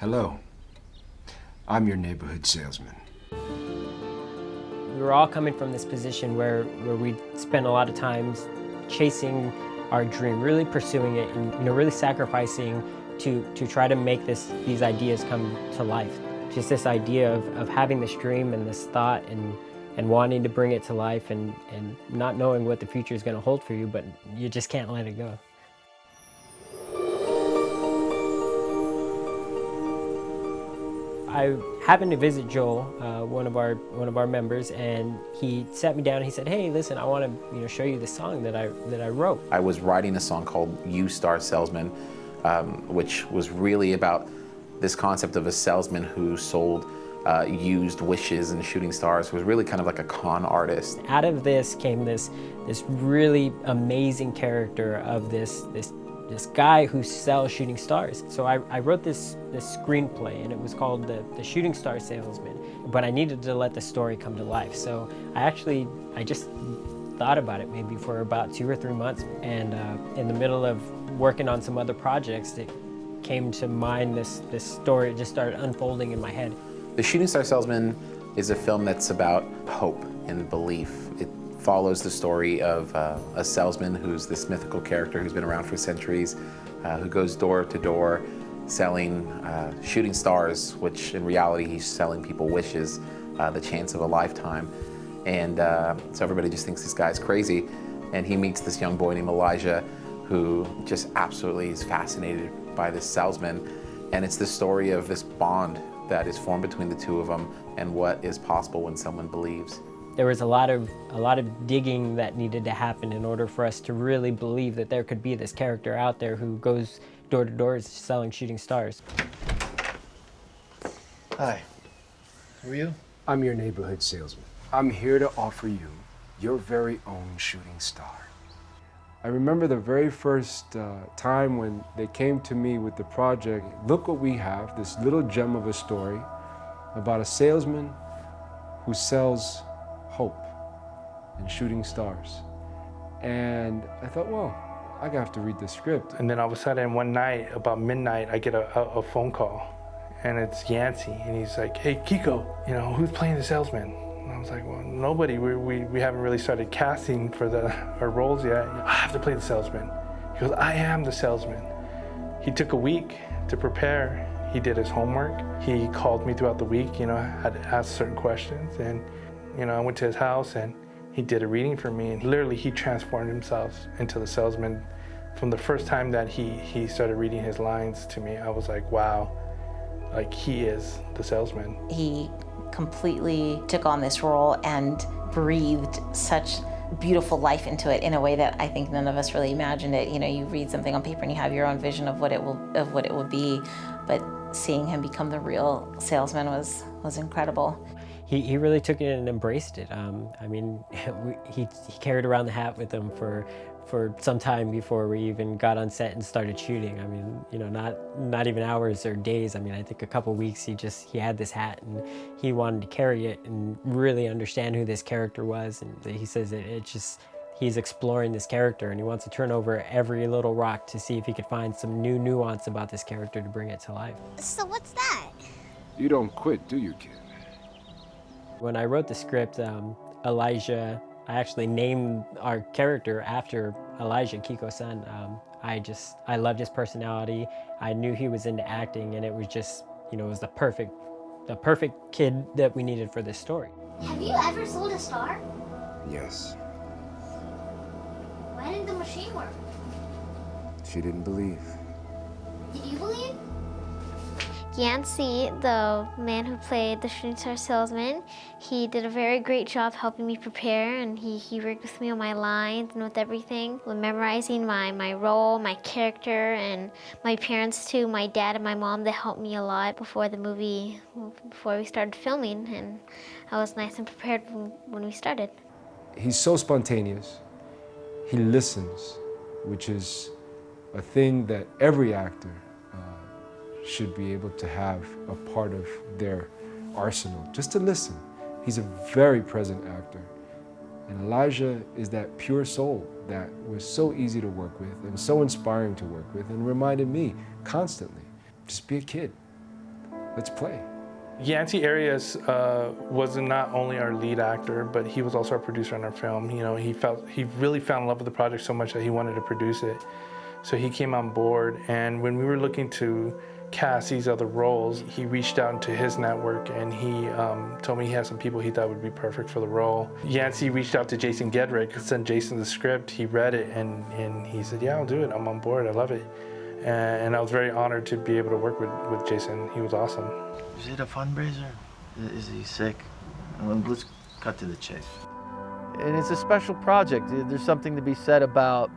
Hello. I'm your neighborhood salesman. We were all coming from this position where we spent a lot of times chasing our dream, really pursuing it, and really sacrificing to try to make these ideas come to life. Just this idea of having this dream and this thought and wanting to bring it to life and not knowing what the future is going to hold for you, but you just can't let it go. I happened to visit Joel, one of our members, and he sat me down and he said, "Hey, listen, I want to show you the song that I wrote." I was writing a song called "You Star Salesman," which was really about this concept of a salesman who sold used wishes and shooting stars. It was really kind of like a con artist. Out of this came this really amazing character of this guy who sells shooting stars. So I wrote this screenplay, and it was called the Shooting Star Salesman. But I needed to let the story come to life. So I just thought about it maybe for about 2 or 3 months. And in the middle of working on some other projects, it came to mind this story. It just started unfolding in my head. The Shooting Star Salesman is a film that's about hope and belief. It follows the story of a salesman who's this mythical character who's been around for centuries, who goes door to door selling shooting stars, which in reality he's selling people wishes, the chance of a lifetime. And so everybody just thinks this guy's crazy. And he meets this young boy named Elijah who just absolutely is fascinated by this salesman. And it's the story of this bond that is formed between the two of them and what is possible when someone believes. There was a lot of digging that needed to happen in order for us to really believe that there could be this character out there who goes door to door selling shooting stars. Hi. Who are you? I'm your neighborhood salesman. I'm here to offer you your very own shooting star. I remember the very first time when they came to me with the project. Look what we have, this little gem of a story about a salesman who sells hope and shooting stars. And I thought, well, I have to read the script. And then all of a sudden, one night, about midnight, I get a phone call, and it's Yancey, and he's like, "Hey, Kico, who's playing the salesman?" And I was like, "Well, nobody. We haven't really started casting for our roles yet. I have to play the salesman." He goes, "I am the salesman." He took a week to prepare. He did his homework. He called me throughout the week. Had asked certain questions, and I went to his house, and he did a reading for me. And literally, he transformed himself into the salesman. From the first time that he started reading his lines to me, I was like, wow, like he is the salesman. He completely took on this role and breathed such beautiful life into it in a way that I think none of us really imagined it. You read something on paper and you have your own vision of what it will be, but seeing him become the real salesman was incredible. He really took it and embraced it. He carried around the hat with him for some time before we even got on set and started shooting. Not even hours or days. I think a couple weeks he had this hat and he wanted to carry it and really understand who this character was. And he says he's exploring this character and he wants to turn over every little rock to see if he could find some new nuance about this character to bring it to life. So what's that? You don't quit, do you, kid? When I wrote the script, Elijah, I actually named our character after Elijah, Kico's son. I loved his personality. I knew he was into acting, and it was just, it was the perfect kid that we needed for this story. Have you ever sold a star? Yes. Why didn't the machine work? She didn't believe. Did you believe? Yancey, the man who played the Shooting Star Salesman, he did a very great job helping me prepare, and he worked with me on my lines and with everything, with memorizing my role, my character, and my parents too, my dad and my mom, they helped me a lot before we started filming, and I was nice and prepared when we started. He's so spontaneous. He listens, which is a thing that every actor should be able to have a part of their arsenal, just to listen. He's a very present actor. And Elijah is that pure soul that was so easy to work with and so inspiring to work with and reminded me constantly, just be a kid. let's play. Yancey Arias was not only our lead actor, but he was also our producer on our film. You know, he really fell in love with the project so much that he wanted to produce it. So he came on board, and when we were looking to cast these other roles, he reached out into his network and he told me he had some people he thought would be perfect for the role. Yancey reached out to Jason Gedrick, sent Jason the script, he read it, and he said, yeah, I'll do it, I'm on board, I love it. And I was very honored to be able to work with Jason. He was awesome. Is it a fundraiser? Is he sick? Well, let's cut to the chase. And it's a special project. There's something to be said about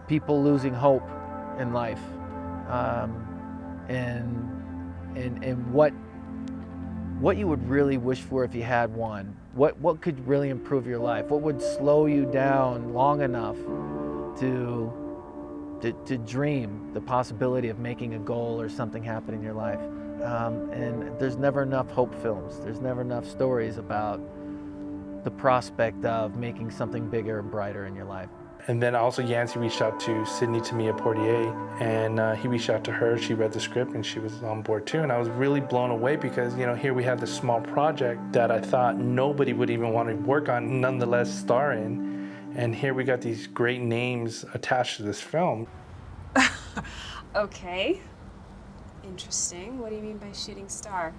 people losing hope in life, and what you would really wish for if you had one. What could really improve your life? What would slow you down long enough to dream the possibility of making a goal or something happen in your life? And there's never enough hope films. There's never enough stories about the prospect of making something bigger and brighter in your life. And then also Yancey reached out to Tamiia Poitier, and he reached out to her, she read the script, and she was on board too. And I was really blown away because, you know, here we have this small project that I thought nobody would even want to work on, nonetheless star in. And here we got these great names attached to this film. Okay. Interesting. What do you mean by shooting star?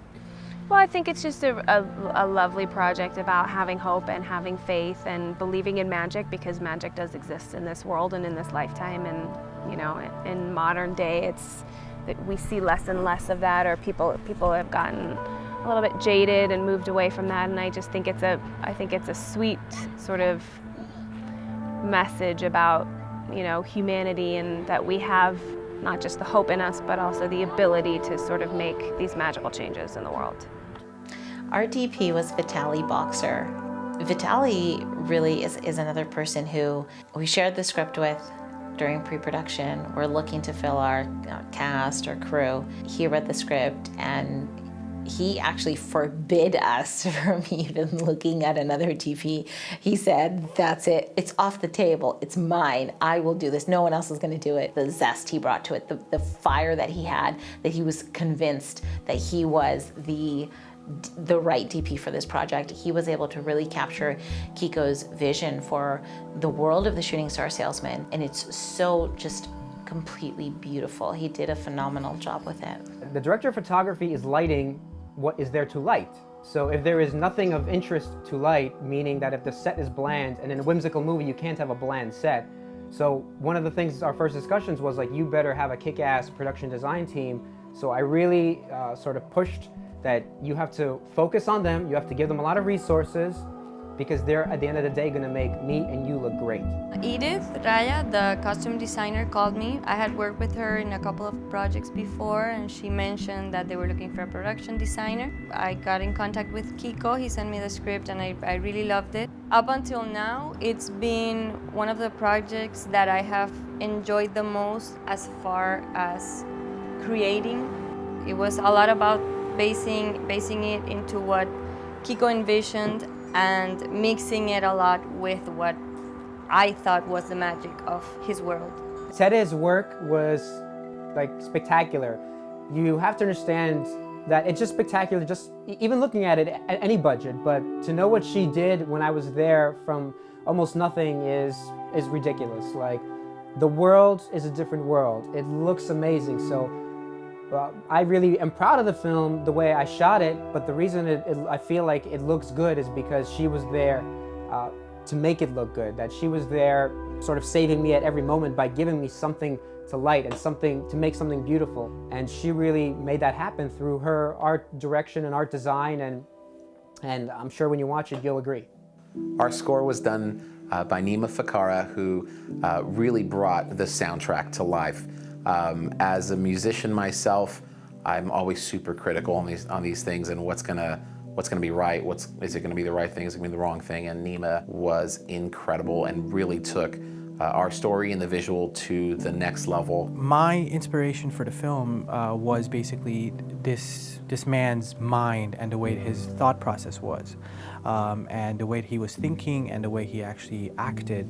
Well, I think it's just a lovely project about having hope and having faith and believing in magic, because magic does exist in this world and in this lifetime. And, you know, in modern day, we see less and less of that, or people have gotten a little bit jaded and moved away from that. And I just think it's a sweet sort of message about, you know, humanity, and that we have not just the hope in us, but also the ability to sort of make these magical changes in the world. Our DP was Vitaly Bokser. Vitaly really is another person who we shared the script with during pre-production. We're looking to fill our cast or crew. He read the script and he actually forbid us from even looking at another DP. He said, that's it, it's off the table, it's mine, I will do this, no one else is gonna do it. The zest he brought to it, the fire that he had, that he was convinced that he was the right DP for this project. He was able to really capture Kico's vision for the world of the Shooting Star Salesman, and it's so just completely beautiful. He did a phenomenal job with it. The director of photography is lighting what is there to light. So if there is nothing of interest to light, meaning that if the set is bland, and in a whimsical movie you can't have a bland set. So one of the things, our first discussions was like, you better have a kick-ass production design team. So I really sort of pushed that you have to focus on them, you have to give them a lot of resources, because they're, at the end of the day, gonna make me and you look great. Edith Raya, the costume designer, called me. I had worked with her in a couple of projects before, and she mentioned that they were looking for a production designer. I got in contact with Kico, he sent me the script, and I really loved it. Up until now, it's been one of the projects that I have enjoyed the most as far as creating. It was a lot about basing it into what Kico envisioned, and mixing it a lot with what I thought was the magic of his world. Teresa's work was like spectacular. You have to understand that it's just spectacular, just even looking at it at any budget, but to know what she did when I was there from almost nothing is ridiculous. Like, the world is a different world. It looks amazing. So I really am proud of the film, the way I shot it, but the reason I feel like it looks good is because she was there to make it look good, that she was there sort of saving me at every moment by giving me something to light and something to make something beautiful. And she really made that happen through her art direction and art design, and I'm sure when you watch it, you'll agree. Our score was done by Nima Fakara, who really brought the soundtrack to life. As a musician myself, I'm always super critical on these things and what's gonna be right, is it gonna be the right thing, is it gonna be the wrong thing, and Nima was incredible and really took our story and the visual to the next level. My inspiration for the film was basically this man's mind and the way his thought process was, and the way he was thinking and the way he actually acted,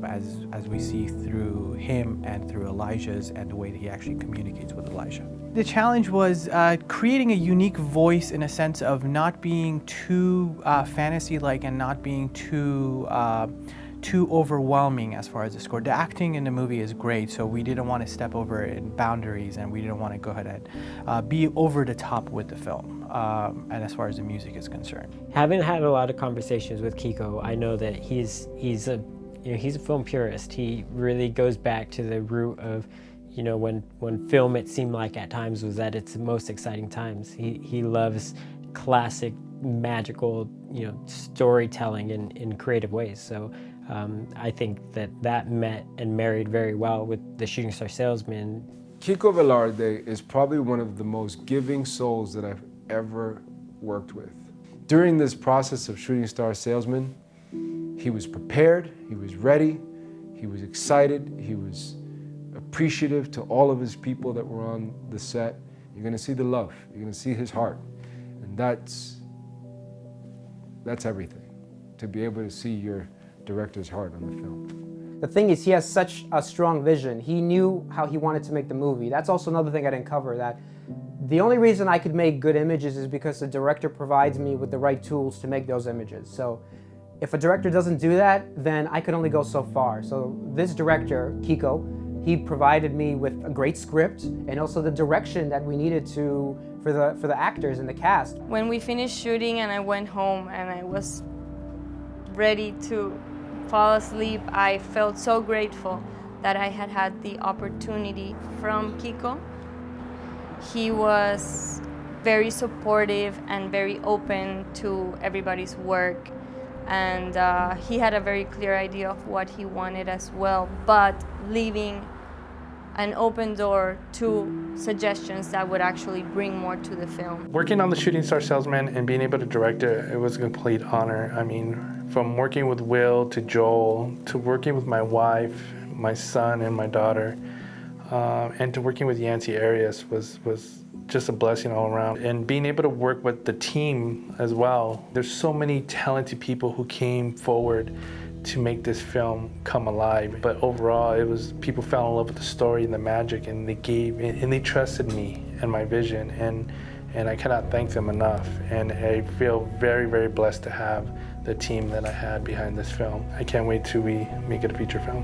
as we see through him and through Elijah's, and the way that he actually communicates with Elijah. The challenge was creating a unique voice in a sense of not being too fantasy-like and not being too overwhelming as far as the score. The acting in the movie is great, so we didn't want to step over in boundaries, and we didn't want to go ahead and be over the top with the film, and as far as the music is concerned. Having had a lot of conversations with Kico, I know that he's a film purist. He really goes back to the root of, when film, it seemed like at times, was at its most exciting times. He loves classic, magical, storytelling in creative ways. So I think that met and married very well with the Shooting Star Salesman. Kico Velarde is probably one of the most giving souls that I've ever worked with. During this process of Shooting Star Salesman, he was prepared, he was ready, he was excited, he was appreciative to all of his people that were on the set. You're gonna see the love, you're gonna see his heart, and that's everything. To be able to see your director's heart on the film. The thing is, he has such a strong vision. He knew how he wanted to make the movie. That's also another thing I didn't cover, that the only reason I could make good images is because the director provides me with the right tools to make those images. So if a director doesn't do that, then I could only go so far. So this director, Kico, he provided me with a great script and also the direction that we needed for the actors and the cast. When we finished shooting and I went home and I was ready to fall asleep, I felt so grateful that I had the opportunity from Kico. He was very supportive and very open to everybody's work, and he had a very clear idea of what he wanted as well, but leaving an open door to suggestions that would actually bring more to the film. Working on the Shooting Star Salesman and being able to direct it, it was a complete honor. I mean, from working with Will to Joel, to working with my wife, my son, and my daughter, and to working with Yancey Arias was just a blessing all around. And being able to work with the team as well. There's so many talented people who came forward to make this film come alive. But overall, it was, people fell in love with the story and the magic, and they trusted me and my vision, and I cannot thank them enough. And I feel very, very blessed to have the team that I had behind this film. I can't wait till we make it a feature film.